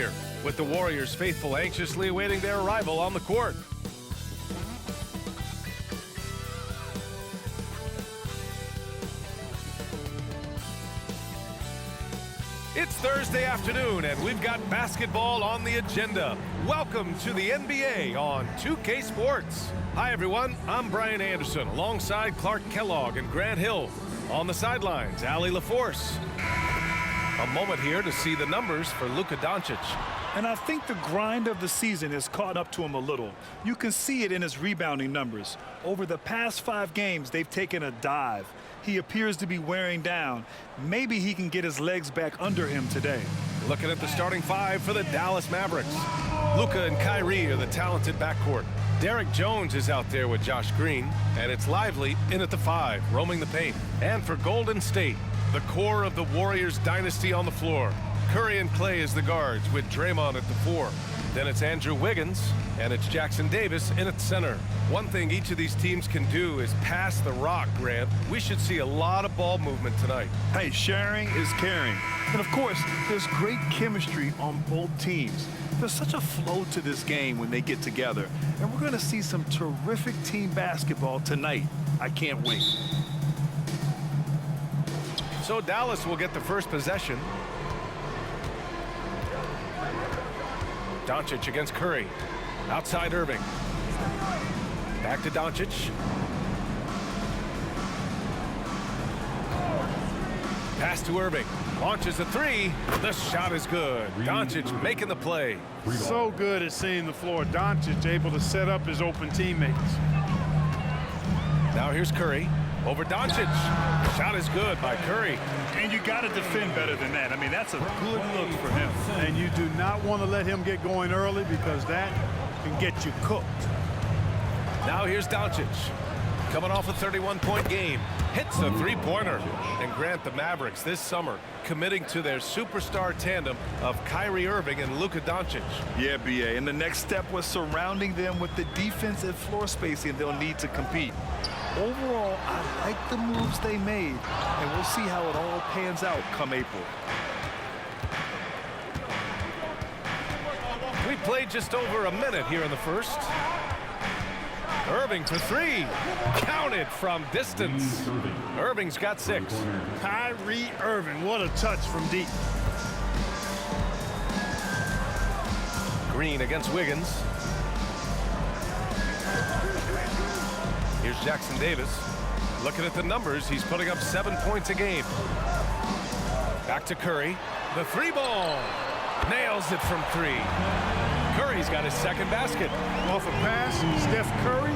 here, with the Warriors faithful anxiously awaiting their arrival on the court. It's Thursday afternoon, and we've got basketball on the agenda. Welcome to the NBA on 2K Sports. Hi, everyone. I'm Brian Anderson, alongside Clark Kellogg and Grant Hill. On the sidelines, Allie LaForce. A moment here to see the numbers for Luka Doncic. And I think the grind of the season has caught up to him a little. You can see it in his rebounding numbers. Over the past 5 games, they've taken a dive. He appears to be wearing down. Maybe he can get his legs back under him today. Looking at the starting 5 for the Dallas Mavericks. Luka and Kyrie are the talented backcourt. Derek Jones is out there with Josh Green, and it's Lively in at the 5, roaming the paint. And for Golden State, the core of the Warriors dynasty on the floor. Curry and Clay as the guards, with Draymond at the 4. Then it's Andrew Wiggins, and it's Jackson Davis in at center. One thing each of these teams can do is pass the rock, Grant. We should see a lot of ball movement tonight. Hey, sharing is caring. And of course, there's great chemistry on both teams. There's such a flow to this game when they get together. And we're going to see some terrific team basketball tonight. I can't wait. So Dallas will get the first possession. Doncic against Curry. Outside Irving. Back to Doncic. Pass to Irving. Launches a 3. The shot is good. Doncic making the play. So good at seeing the floor. Doncic able to set up his open teammates. Now here's Curry. Over Doncic. Shot is good by Curry. And you got to defend better than that. I mean, that's a good look for him. And you do not want to let him get going early, because that can get you cooked. Now here's Doncic. Coming off a 31-point game. Hits a 3-pointer. And Grant, the Mavericks this summer committing to their superstar tandem of Kyrie Irving and Luka Doncic. Yeah, B.A. And the next step was surrounding them with the defense and floor spacing they'll need to compete. Overall, I like the moves they made, and we'll see how it all pans out come April. We played just over a minute here in the first. Irving for 3. Counted from distance. Irving's got 6. Kyrie Irving, what a touch from deep. Green against Wiggins. Here's Jackson Davis. Looking at the numbers, he's putting up 7 points a game. Back to Curry. The 3-ball. Nails it from 3. Curry's got his second basket. Off a pass, Steph Curry.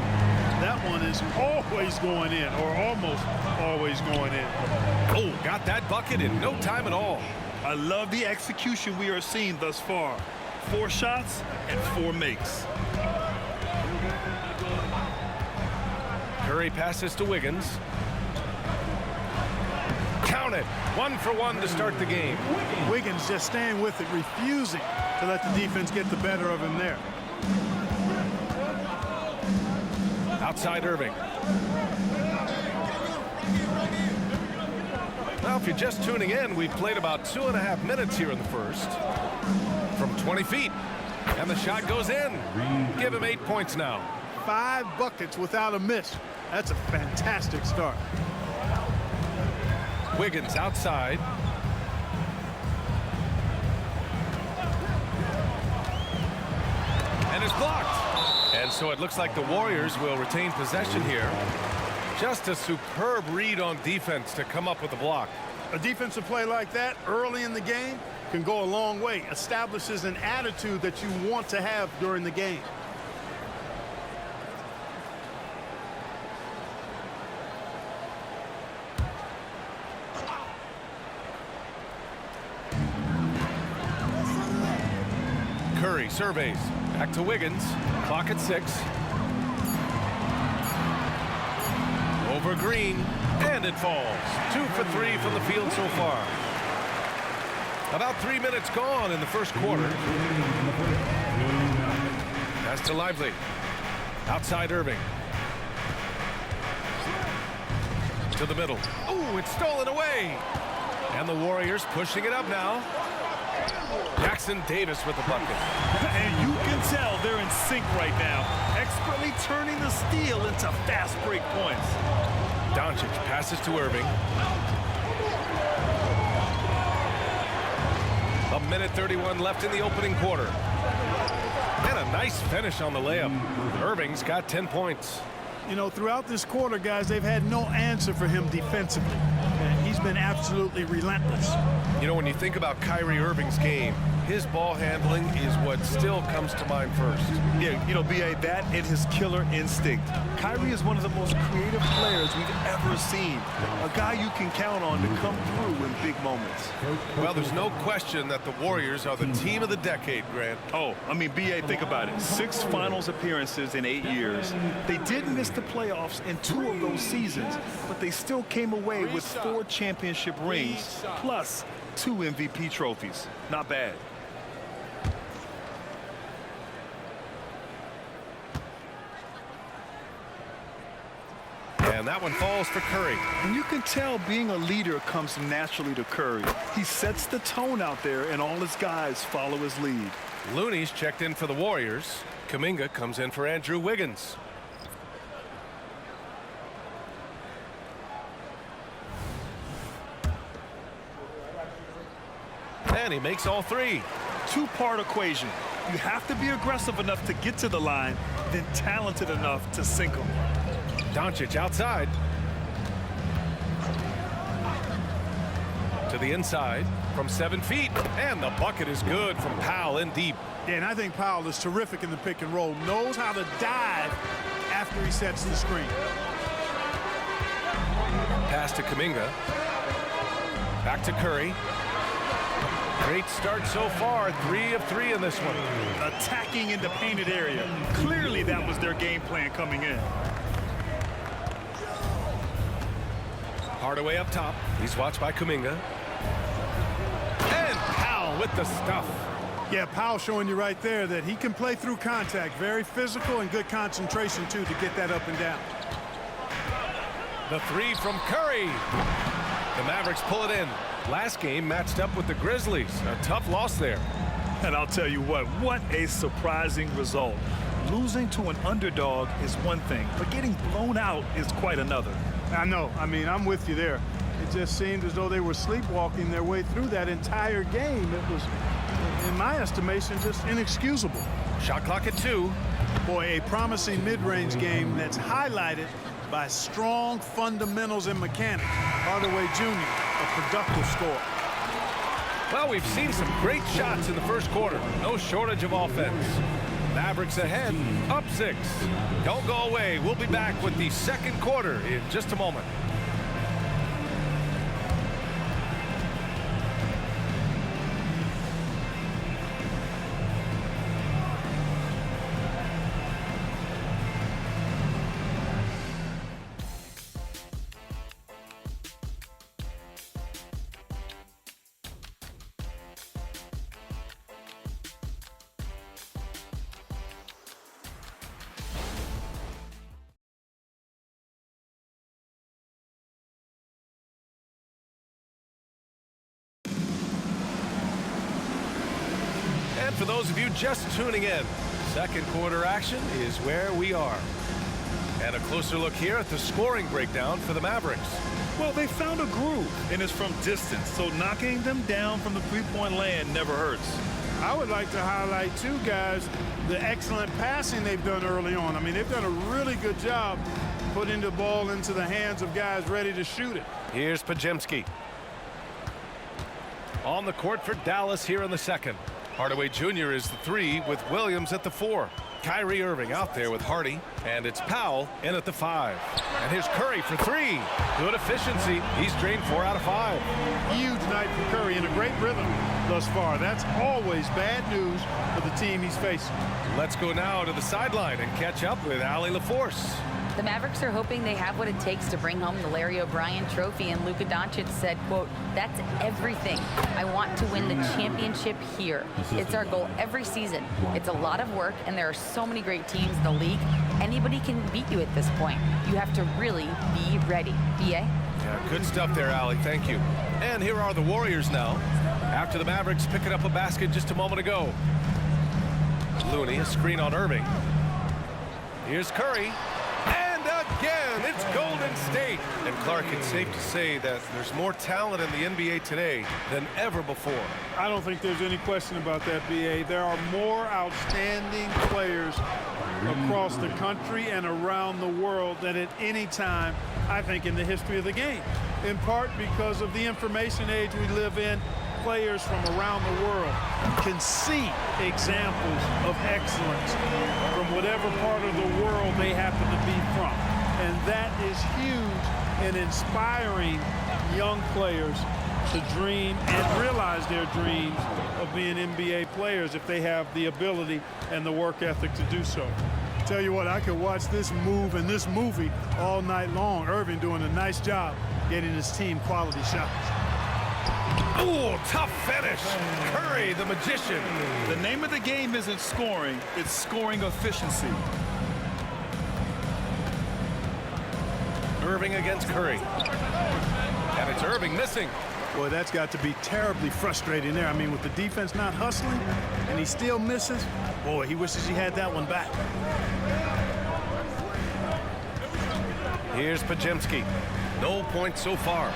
That one is always going in, or almost always going in. Oh, got that bucket in no time at all. I love the execution we are seeing thus far. 4 shots and 4 makes. Curry passes to Wiggins. Count it. 1 for 1 to start the game. Wiggins just staying with it, refusing to let the defense get the better of him there. Outside Irving. Now, if you're just tuning in, we've played about 2.5 minutes here in the first. From 20 feet. And the shot goes in. Give him 8 points now. 5 buckets without a miss. That's a fantastic start. Wiggins outside. And it's blocked. And so it looks like the Warriors will retain possession here. Just a superb read on defense to come up with a block. A defensive play like that early in the game can go a long way. Establishes an attitude that you want to have during the game. Curry surveys. Back to Wiggins. Clock at 6. Over Green. And it falls. 2 for 3 from the field so far. About 3 minutes gone in the first quarter. Pass to Lively. Outside Irving. To the middle. Ooh, it's stolen away. And the Warriors pushing it up now. Jackson Davis with the bucket. And you can tell they're in sync right now, expertly turning the steal into fast break points. Doncic passes to Irving. A minute 31 left in the opening quarter. And a nice finish on the layup. Irving's got 10 points. You know, throughout this quarter, guys, they've had no answer for him defensively. And he's been absolutely relentless. You know, when you think about Kyrie Irving's game, his ball handling is what still comes to mind first. Yeah, you know, B.A., that and his killer instinct. Kyrie is one of the most creative players we've ever seen. A guy you can count on to come through in big moments. Well, there's no question that the Warriors are the team of the decade, Grant. Oh, I mean, B.A., think about it. 6 finals appearances in 8 years. They did miss the playoffs in 2 of those seasons, but they still came away with 4 championship rings, plus 2 MVP trophies. Not bad. And that one falls for Curry. And you can tell being a leader comes naturally to Curry. He sets the tone out there, and all his guys follow his lead. Looney's checked in for the Warriors. Kuminga comes in for Andrew Wiggins. And he makes all 3. 2-part equation. You have to be aggressive enough to get to the line, then talented enough to sink them. Doncic outside. To the inside from 7 feet. And the bucket is good from Powell in deep. Yeah, and I think Powell is terrific in the pick and roll. Knows how to dive after he sets the screen. Pass to Kuminga. Back to Curry. Great start so far. 3 of 3 in this one. Attacking in the painted area. Clearly that was their game plan coming in. Hardaway up top. He's watched by Kuminga. And Powell with the stuff. Yeah, Powell showing you right there that he can play through contact. Very physical and good concentration, too, to get that up and down. The 3 from Curry. The Mavericks pull it in. Last game matched up with the Grizzlies. A tough loss there. And I'll tell you what a surprising result. Losing to an underdog is one thing, but getting blown out is quite another. I know. I mean, I'm with you there. It just seemed as though they were sleepwalking their way through that entire game. It was, in my estimation, just inexcusable. Shot clock at 2. Boy, a promising mid-range game that's highlighted by strong fundamentals and mechanics. Hardaway Jr., a productive scorer. Well, we've seen some great shots in the first quarter. No shortage of offense. Mavericks ahead, up 6. Don't go away. We'll be back with the second quarter in just a moment. And for those of you just tuning in, second quarter action is where we are. And a closer look here at the scoring breakdown for the Mavericks. Well, they found a groove, and it's from distance, so knocking them down from the three-point land never hurts. I would like to highlight, too, guys, the excellent passing they've done early on. I mean, they've done a really good job putting the ball into the hands of guys ready to shoot it. Here's Pajemski. On the court for Dallas here in the second. Hardaway Jr. is the 3 with Williams at the 4. Kyrie Irving out there with Hardy, and it's Powell in at the 5. And here's Curry for 3. Good efficiency. He's drained 4 out of 5. Huge night for Curry in a great rhythm thus far. That's always bad news for the team he's facing. Let's go now to the sideline and catch up with Allie LaForce. The Mavericks are hoping they have what it takes to bring home the Larry O'Brien trophy, and Luka Doncic said, quote, "That's everything. I want to win the championship here. It's our goal every season. It's a lot of work, and there are so many great teams in the league. Anybody can beat you at this point. You have to really be ready." B.A.? Yeah, good stuff there, Allie. Thank you. And here are the Warriors now. After the Mavericks picking up a basket just a moment ago. Looney, a screen on Irving. Here's Curry. And again, it's Golden State. And Clark, it's safe to say that there's more talent in the NBA today than ever before. I don't think there's any question about that, B.A. There are more outstanding players across the country and around the world than at any time, I think, in the history of the game. In part because of the information age we live in, players from around the world can see examples of excellence from whatever part of the world they happen to be from. And that is huge in inspiring young players to dream and realize their dreams of being NBA players if they have the ability and the work ethic to do so. Tell you what, I could watch this move and this movie all night long. Irving doing a nice job getting his team quality shots. Ooh, tough finish. Curry, the magician. The name of the game isn't scoring, it's scoring efficiency. Irving against Curry. And it's Irving missing. Boy, that's got to be terribly frustrating there. I mean, with the defense not hustling and he still misses, boy, he wishes he had that one back. Here's Pajemski. No points so far.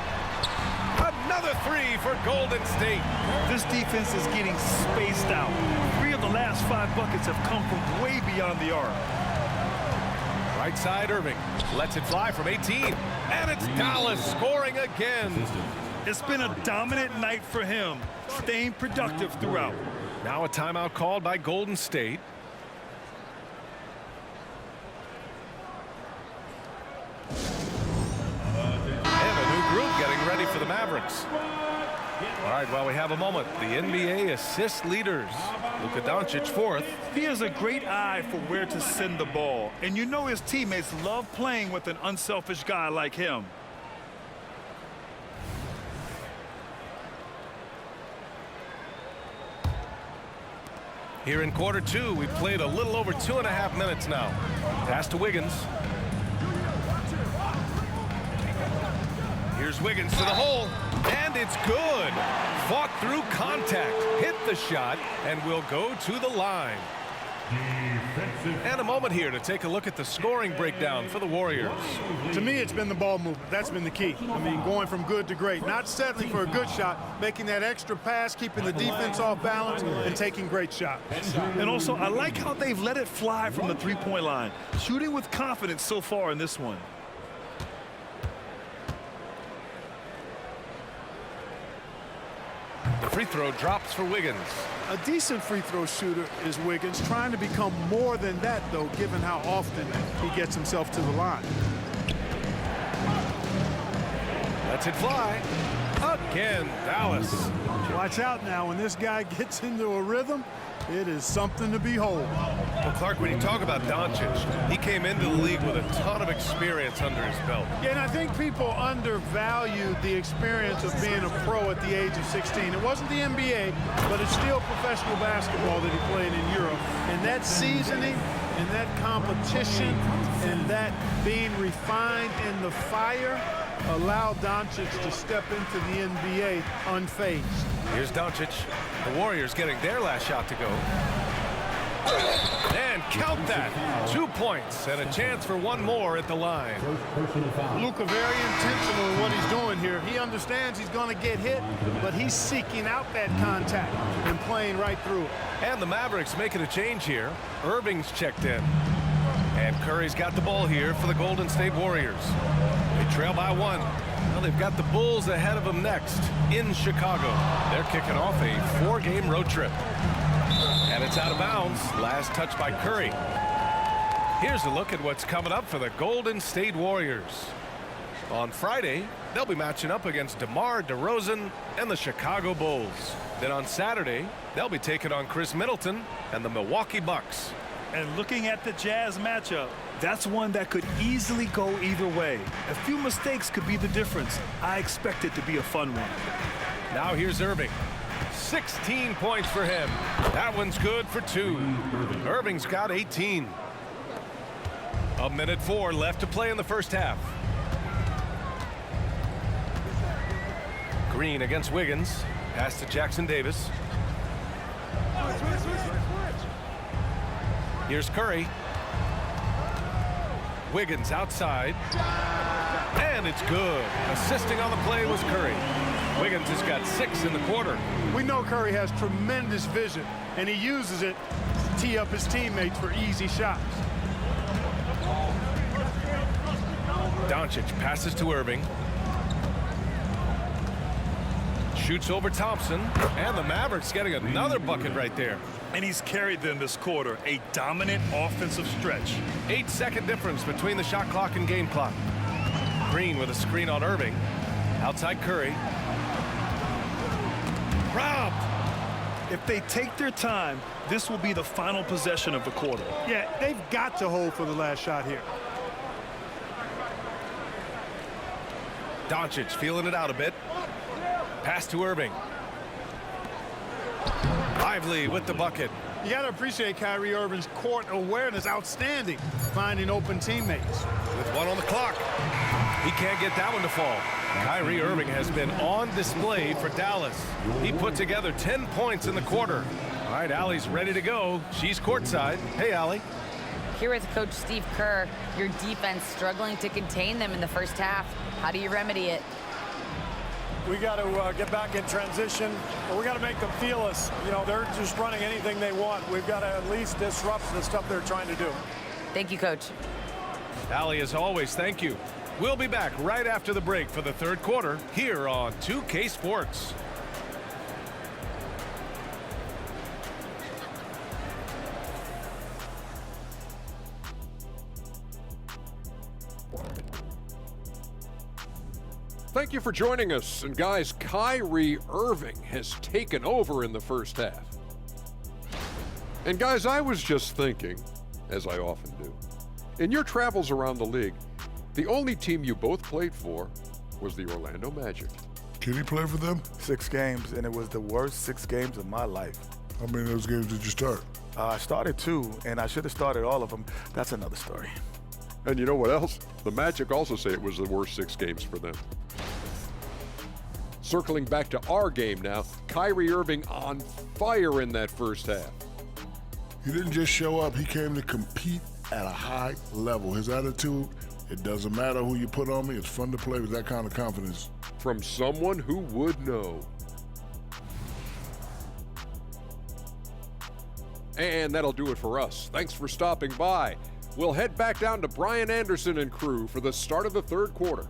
Another three for Golden State. This defense is getting spaced out. 3 of the last 5 buckets have come from way beyond the arc. Right side, Irving lets it fly from 18. And it's Dallas scoring again. It's been a dominant night for him, staying productive throughout. Now a timeout called by Golden State. And a new group getting ready for the Mavericks. All right, well, we have a moment. The NBA assist leaders. Luka Doncic fourth. He has a great eye for where to send the ball. And you know his teammates love playing with an unselfish guy like him. Here in quarter 2, we've played a little over 2.5 minutes now. Pass to Wiggins. Here's Wiggins to the hole, and it's good. Fought through contact, hit the shot, and will go to the line. And a moment here to take a look at the scoring breakdown for the Warriors. To me, it's been the ball movement. That's been the key. I mean, going from good to great. Not settling for a good shot, making that extra pass, keeping the defense off balance, and taking great shots. And also, I like how they've let it fly from the three-point line. Shooting with confidence so far in this one. The free throw drops for Wiggins. A decent free throw shooter is Wiggins, trying to become more than that, though, given how often he gets himself to the line. Lets it fly. Again, Dallas. Watch out now. When this guy gets into a rhythm, it is something to behold. Well, Clark, when you talk about Doncic, he came into the league with a ton of experience under his belt. Yeah, and I think people undervalued the experience of being a pro at the age of 16. It wasn't the NBA, but it's still professional basketball that he played in Europe. And that seasoning and that competition and that being refined in the fire allowed Doncic to step into the NBA unfazed. Here's Doncic. The Warriors getting their last shot to go. And count that. 2 points and a chance for one more at the line. Luka very intentional in what he's doing here. He understands he's going to get hit, but he's seeking out that contact and playing right through it. And the Mavericks making a change here. Irving's checked in. And Curry's got the ball here for the Golden State Warriors. They trail by 1. Well, they've got the Bulls ahead of them next in Chicago. They're kicking off a 4-game road trip. And it's out of bounds. Last touch by Curry. Here's a look at what's coming up for the Golden State Warriors. On Friday, they'll be matching up against DeMar DeRozan and the Chicago Bulls. Then on Saturday, they'll be taking on Chris Middleton and the Milwaukee Bucks. And looking at the Jazz matchup, that's one that could easily go either way. A few mistakes could be the difference. I expect it to be a fun one. Now here's Irving. 16 points for him. That one's good for 2. Irving's got 18. 1:04 left to play in the first half. Green against Wiggins. Pass to Jackson Davis. Here's Curry. Wiggins outside. And it's good. Assisting on the play was Curry. Wiggins has got 6 in the quarter. We know Curry has tremendous vision, and he uses it to tee up his teammates for easy shots. Doncic passes to Irving. Shoots over Thompson. And the Mavericks getting another bucket right there. And he's carried them this quarter. A dominant offensive stretch. 8-second difference between the shot clock and game clock. Green with a screen on Irving. Outside Curry. Robbed. If they take their time, this will be the final possession of the quarter. Yeah, they've got to hold for the last shot here. Doncic feeling it out a bit. Pass to Irving. Lively with the bucket. You got to appreciate Kyrie Irving's court awareness. Outstanding. Finding open teammates. With 1 on the clock. He can't get that one to fall. Kyrie Irving has been on display for Dallas. He put together 10 points in the quarter. All right, Allie's ready to go. She's courtside. Hey, Allie. Here with Coach Steve Kerr, your defense struggling to contain them in the first half. How do you remedy it? We got to get back in transition. We got to make them feel us. You know, they're just running anything they want. We've got to at least disrupt the stuff they're trying to do. Thank you, Coach. Allie, as always, thank you. We'll be back right after the break for the third quarter here on 2K Sports. Thank you for joining us. And guys, Kyrie Irving has taken over in the first half. And guys, I was just thinking, as I often do, in your travels around the league, the only team you both played for was the Orlando Magic. Can he play for them? 6 games, and it was the worst 6 games of my life. How many of those games did you start? I started 2, and I should have started all of them. That's another story. And you know what else? The Magic also say it was the worst 6 games for them. Circling back to our game now, Kyrie Irving on fire in that first half. He didn't just show up, he came to compete at a high level. His attitude, it doesn't matter who you put on me, it's fun to play with that kind of confidence. From someone who would know. And that'll do it for us. Thanks for stopping by. We'll head back down to Brian Anderson and crew for the start of the third quarter.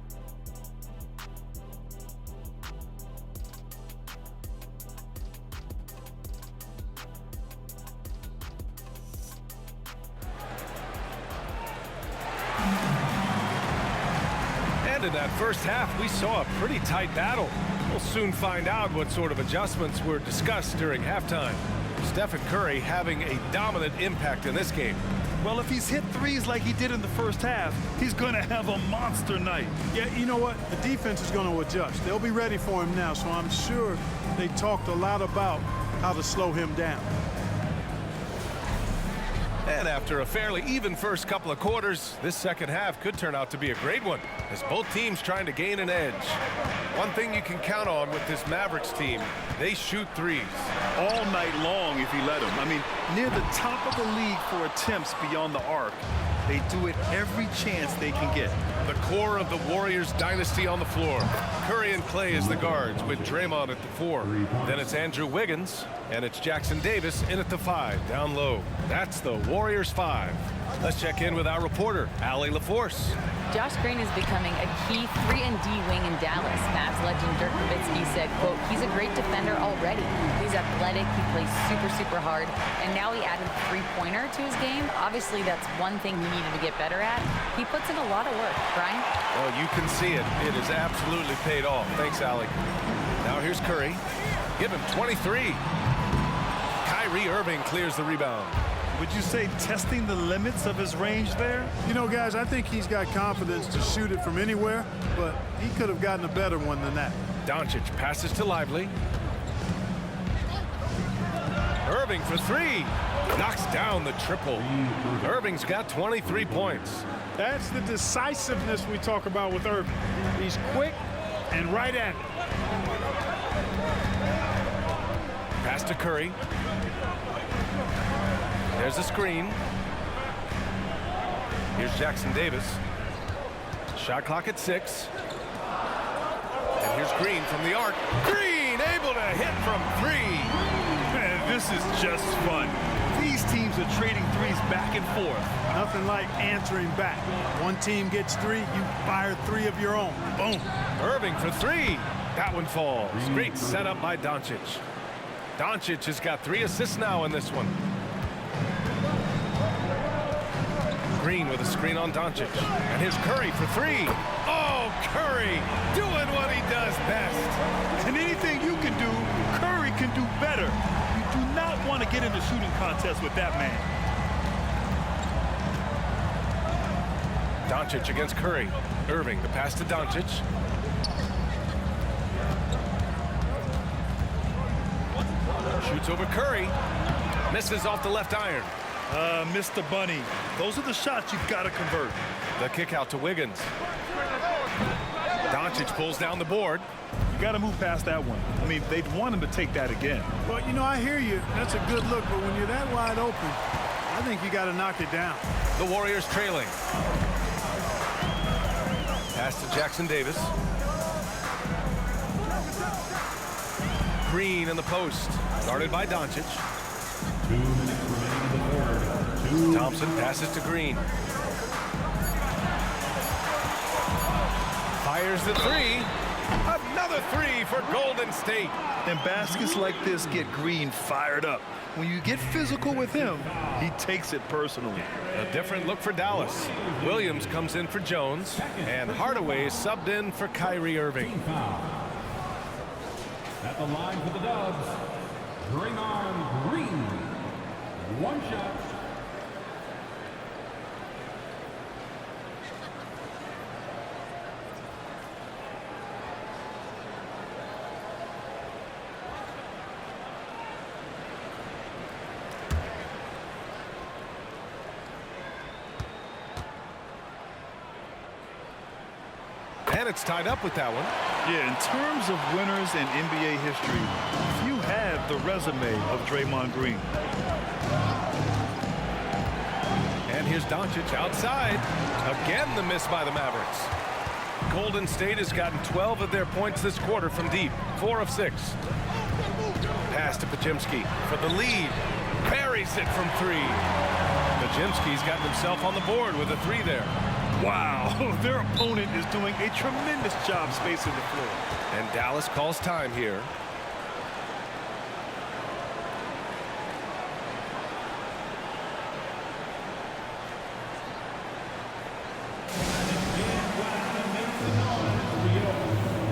And in that first half, we saw a pretty tight battle. We'll soon find out what sort of adjustments were discussed during halftime. Stephen Curry having a dominant impact in this game. Well, if he's hit threes like he did in the first half, he's going to have a monster night. Yeah, you know what? The defense is going to adjust. They'll be ready for him now, so I'm sure they talked a lot about how to slow him down. And after a fairly even first couple of quarters, this second half could turn out to be a great one, as both teams trying to gain an edge. One thing you can count on with this Mavericks team, they shoot threes. All night long if he let him. I mean, near the top of the league for attempts beyond the arc. They do it every chance they can get. The core of the Warriors dynasty on the floor. Curry and Clay as the guards with Draymond at the 4. Then it's Andrew Wiggins, and it's Jackson Davis in at the 5, down low. That's the Warriors 5. Let's check in with our reporter, Allie LaForce. Josh Green is becoming a key 3-and-D wing in Dallas. Mavs legend Dirk Nowitzki said, quote, he's a great defender already. He's athletic, he plays super, super hard, and now he added a three-pointer to his game. Obviously, that's one thing he needed to get better at. He puts in a lot of work. Brian? Well, you can see it. It has absolutely paid off. Thanks, Allie. Now here's Curry. Give him 23. Kyrie Irving clears the rebound. Would you say testing the limits of his range there? You know, guys, I think he's got confidence to shoot it from anywhere, but he could have gotten a better one than that. Doncic passes to Lively. Irving for 3. Knocks down the triple. Irving's got 23 points. That's the decisiveness we talk about with Irving. He's quick and right at it. Pass to Curry. There's a screen. Here's Jackson Davis. Shot clock at 6. And here's Green from the arc. Green able to hit from 3. Man, this is just fun. These teams are trading threes back and forth. Nothing like answering back. One team gets 3, you fire 3 of your own. Boom. Irving for 3. That one falls. Great setup by Doncic. Doncic has got 3 assists now in this one. Green with a screen on Doncic. And here's Curry for 3. Oh, Curry doing what he does best. And anything you can do, Curry can do better. You do not want to get in the shooting contest with that man. Doncic against Curry. Irving, the pass to Doncic. Shoots over Curry. Misses off the left iron. Mr. Bunny, those are the shots you've got to convert. The kick out to Wiggins. Doncic pulls down the board. You got to move past that one. I mean, they'd want him to take that again. Well, you know, I hear you. That's a good look, but when you're that wide open, I think you got to knock it down. The Warriors trailing. Pass to Jackson Davis. Green in the post. Guarded by Doncic. 2 minutes remaining in the third. Thompson passes to Green. Fires the 3. Another 3 for Golden State. And baskets like this get Green fired up. When you get physical with him, he takes it personally. A different look for Dallas. Williams comes in for Jones, and Hardaway is subbed in for Kyrie Irving. At the line for the Dubs, Draymond Green. 1 shot. And it's tied up with that one. Yeah, in terms of winners in NBA history, few have the resume of Draymond Green. And here's Doncic outside. Again, the miss by the Mavericks. Golden State has gotten 12 of their points this quarter from deep. 4 of 6. Pass to Podziemski for the lead. Buries it from 3. Podziemski's gotten himself on the board with a 3 there. Wow, their opponent is doing a tremendous job spacing the floor. And Dallas calls time here.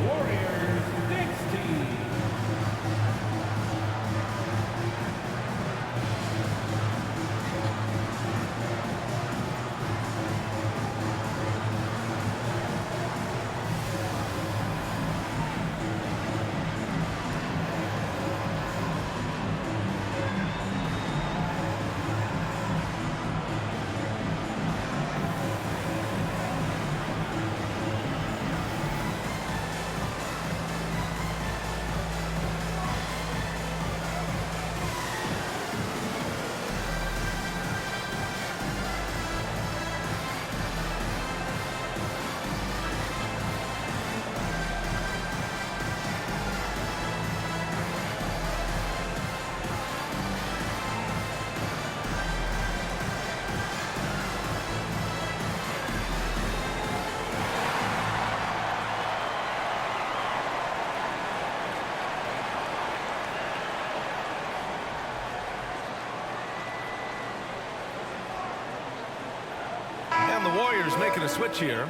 Warriors 16. And the Warriors making a switch here.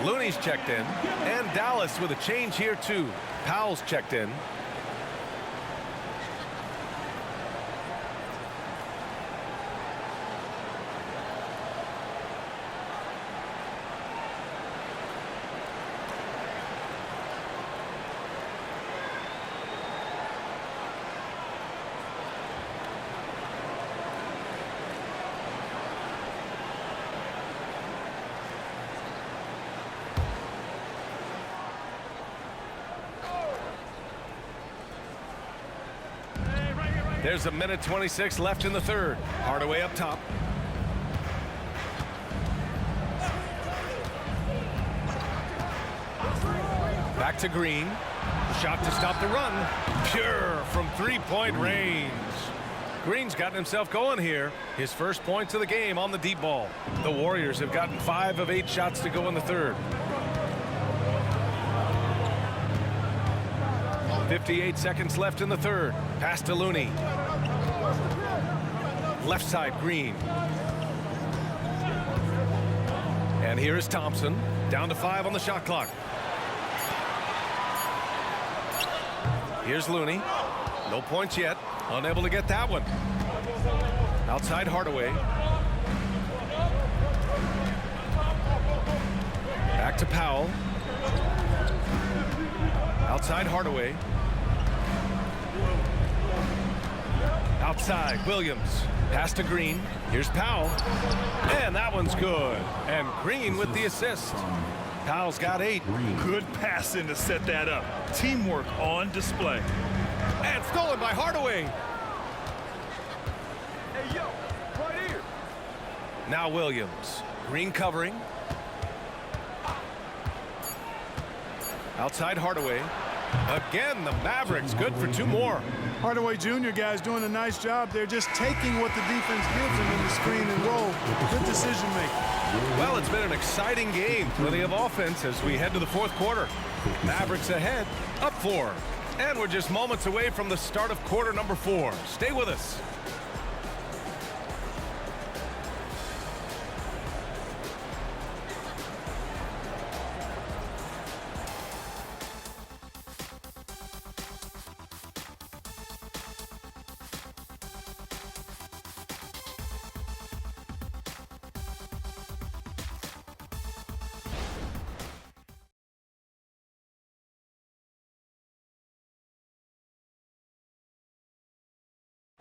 Looney's checked in. And Dallas with a change here too. Powell's checked in. There's a minute 26 left in the third. Hardaway up top. Back to Green. Shot to stop the run. Pure from three-point range. Green's gotten himself going here. His first points of the game on the deep ball. The Warriors have gotten 5 of 8 shots to go in the third. 58 seconds left in the third. Pass to Looney. Left side, Green. And here is Thompson. Down to 5 on the shot clock. Here's Looney. No points yet. Unable to get that one. Outside Hardaway. Back to Powell. Outside Hardaway. Outside Williams. Pass to Green. Here's Powell. And that one's good. And Green with the assist. Powell's got 8. Good passing to set that up. Teamwork on display. And stolen by Hardaway. Hey, yo, right here. Now Williams. Green covering. Outside Hardaway. Again, the Mavericks good for 2 more. Hardaway Jr. guys doing a nice job. They're just taking what the defense gives them in the screen and roll. Good decision making. Well, it's been an exciting game. Plenty of offense as we head to the fourth quarter. Mavericks ahead, up 4. And we're just moments away from the start of quarter number 4. Stay with us.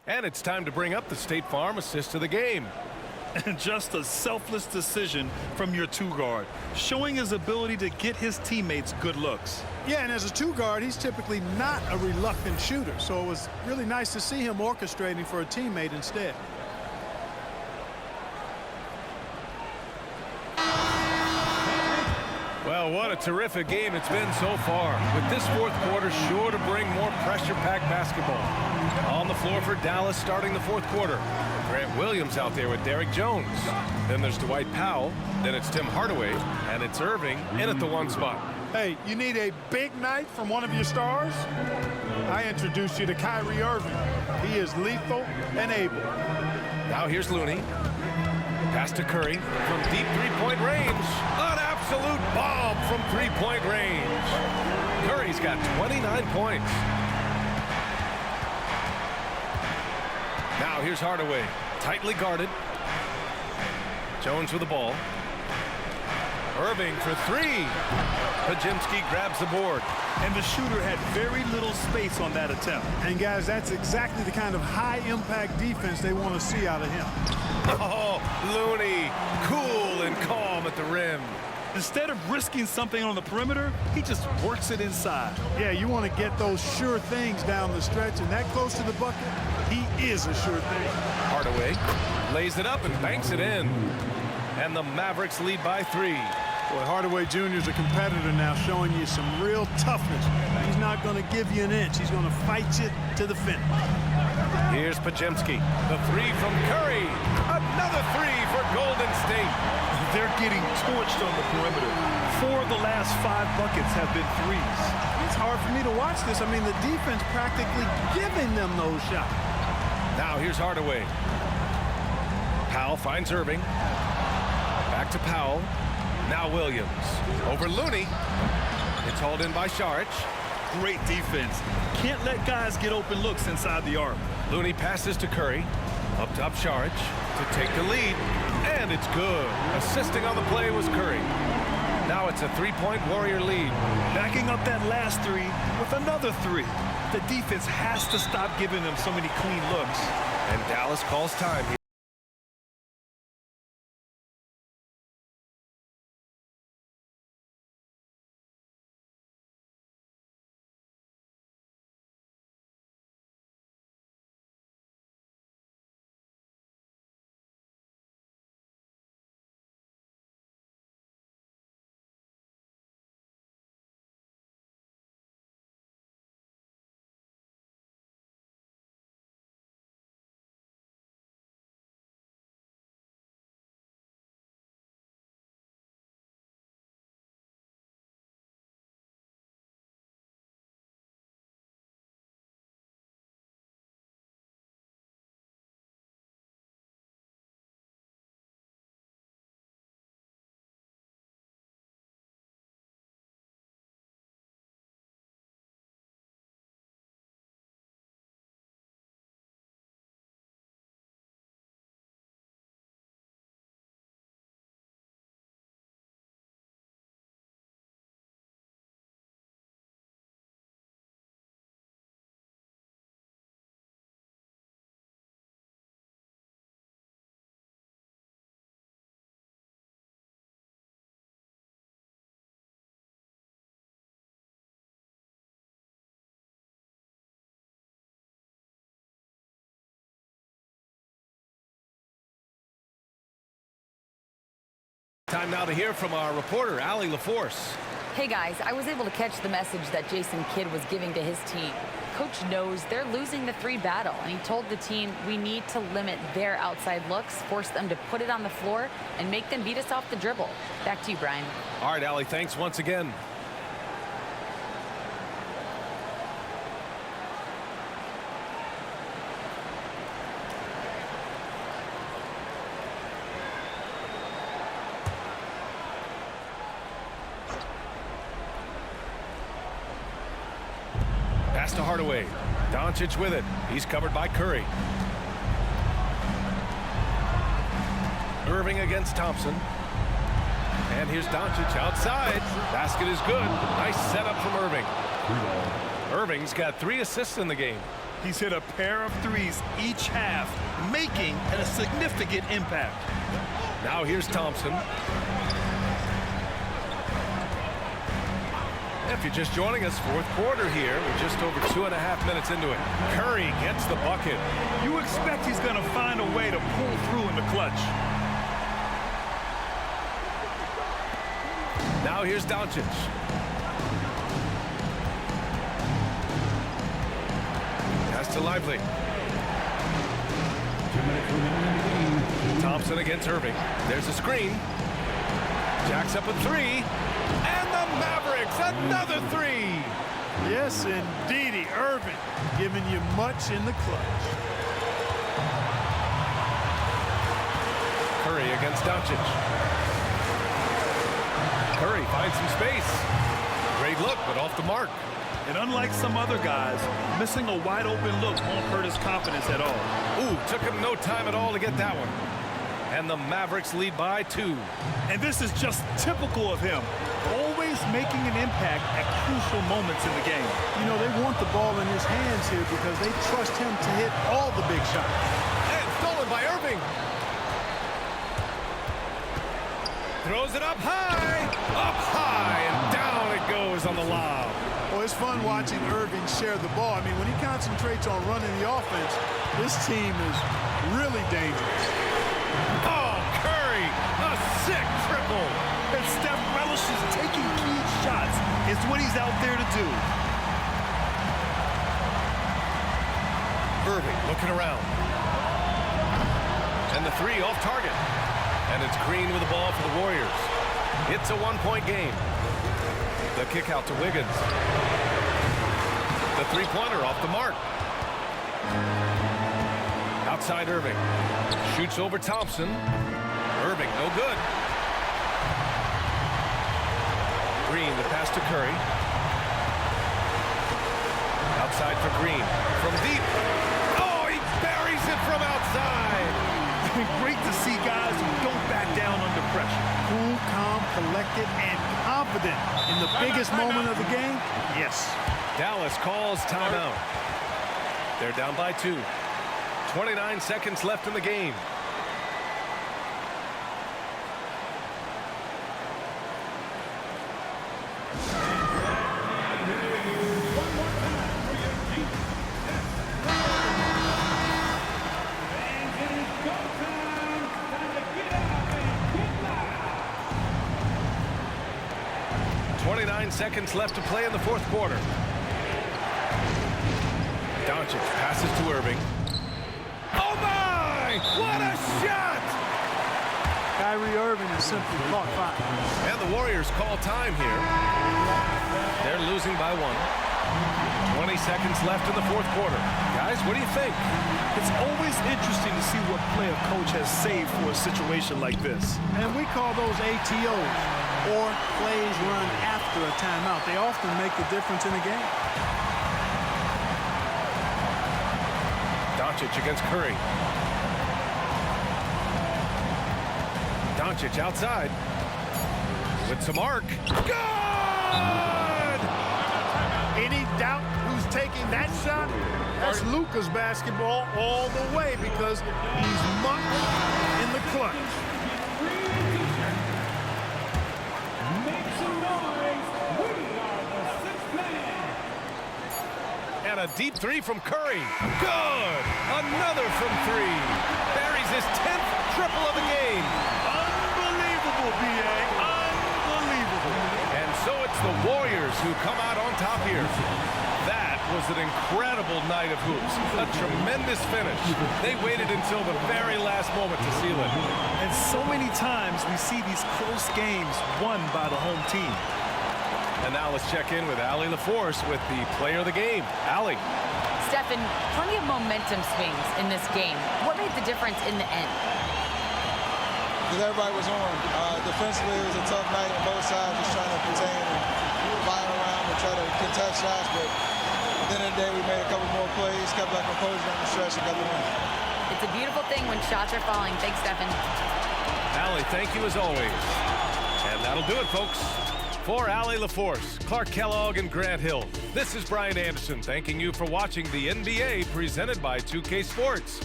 And it's time to bring up the State Farm assist of the game. And just a selfless decision from your 2-guard, showing his ability to get his teammates good looks. Yeah, and as a 2-guard, he's typically not a reluctant shooter. So it was really nice to see him orchestrating for a teammate instead. Well, what a terrific game it's been so far. With this fourth quarter sure to bring more pressure-packed basketball. On the floor for Dallas starting the fourth quarter. Grant Williams out there with Derek Jones. Then there's Dwight Powell. Then it's Tim Hardaway. And it's Irving in at the 1 spot. Hey, you need a big night from one of your stars? I introduced you to Kyrie Irving. He is lethal and able. Now here's Looney. Pass to Curry from deep three-point range. An absolute bomb from three-point range. Curry's got 29 points. Now here's Hardaway. Tightly guarded. Jones with the ball. Irving for 3. Pajimski grabs the board. And the shooter had very little space on that attempt. And guys, that's exactly the kind of high-impact defense they want to see out of him. Oh, Looney, cool and calm at the rim. Instead of risking something on the perimeter, he just works it inside. Yeah, you want to get those sure things down the stretch, and that close to the bucket, he is a sure thing. Hardaway lays it up and banks it in. And the Mavericks lead by 3. Boy, Hardaway Jr. is a competitor now, showing you some real toughness. He's not going to give you an inch. He's going to fight you to the finish. Here's Pajimski. The 3 from Curry. Another 3 for Golden State. They're getting torched on the perimeter. 4 of the last 5 buckets have been threes. It's hard for me to watch this. I mean, the defense practically giving them those shots. Now here's Hardaway. Powell finds Irving. Back to Powell. Now Williams. Over Looney. It's hauled in by Saric. Great defense. Can't let guys get open looks inside the arc. Looney passes to Curry. Up top Saric to take the lead. And it's good. Assisting on the play was Curry. Now it's a 3-point Warrior lead. Backing up that last 3 with another 3. The defense has to stop giving them so many clean looks. And Dallas calls time. Time now to hear from our reporter, Allie LaForce. Hey guys, I was able to catch the message that Jason Kidd was giving to his team. Coach knows they're losing the 3 battle, and he told the team we need to limit their outside looks, force them to put it on the floor, and make them beat us off the dribble. Back to you, Brian. All right, Allie, thanks once again. Pass to Hardaway. Doncic with it. He's covered by Curry. Irving against Thompson. And here's Doncic outside. Basket is good. Nice setup from Irving. Irving's got 3 assists in the game. He's hit a pair of threes each half, making a significant impact. Now here's Thompson. If you're just joining us, 4th quarter here. We're just over 2.5 minutes into it. Curry gets the bucket. You expect he's going to find a way to pull through in the clutch. Now here's Doncic. Pass to Lively. Thompson against Irving. There's a screen. Jacks up a 3. And the Mavericks, another 3. Yes, indeedy. Irving giving you much in the clutch. Curry against Doncic. Curry finds some space. Great look, but off the mark. And unlike some other guys, missing a wide open look won't hurt his confidence at all. Ooh, took him no time at all to get that one. And the Mavericks lead by 2. And this is just typical of him. Always making an impact at crucial moments in the game. You know, they want the ball in his hands here because they trust him to hit all the big shots. And stolen by Irving. Throws it up high, and down it goes on the lob. Well, it's fun watching Irving share the ball. I mean, when he concentrates on running the offense, this team is really dangerous. Oh, Curry, a sick triple. And Steph relishes taking key shots. It's what he's out there to do. Irving looking around. And the 3 off target. And it's Green with the ball for the Warriors. It's a 1-point game. The kick out to Wiggins. The 3-pointer off the mark. Outside Irving. Shoots over Thompson. Irving, no good. Green, the pass to Curry. Outside for Green. From deep. Oh, he buries it from outside. Great to see guys who don't back down under pressure. Cool, calm, collected, and confident in the biggest moment of the game. Yes. Dallas calls timeout. They're down by 2. 29 seconds left in the game. Seconds left to play in the 4th quarter. Doncic passes to Irving. Oh my! What a shot! Kyrie Irving is simply caught fire. And the Warriors call time here. They're losing by 1. 20 seconds left in the 4th quarter. Guys, what do you think? It's always interesting to see what play a coach has saved for a situation like this. And we call those ATOs, or plays run after a timeout. They often make the difference in a game. Doncic against Curry. Doncic outside. With some arc. Good! Any doubt who's taking that shot? That's Luka's basketball all the way because he's mucked in the clutch. And a deep 3 from Curry. Good! Another from 3. Buries his 10th triple of the game. Unbelievable, B.A. top here. That was an incredible night of hoops. A tremendous finish. They waited until the very last moment to seal it. And so many times we see these close games won by the home team. And now let's check in with Allie LaForce with the player of the game. Allie. Stephen, plenty of momentum swings in this game. What made the difference in the end? Because everybody was on. Defensively, it was a tough night on both sides, just trying to contain and fire around and try to contest shots. But at the end of the day, we made a couple more plays, kept our composure on the stretch, and got the win. It's a beautiful thing when shots are falling. Thanks, Stephen. Allie, thank you as always. And that'll do it, folks. For Allie LaForce, Clark Kellogg, and Grant Hill, this is Brian Anderson thanking you for watching the NBA presented by 2K Sports.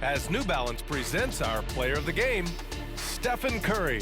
As New Balance presents our player of the game, Stephen Curry.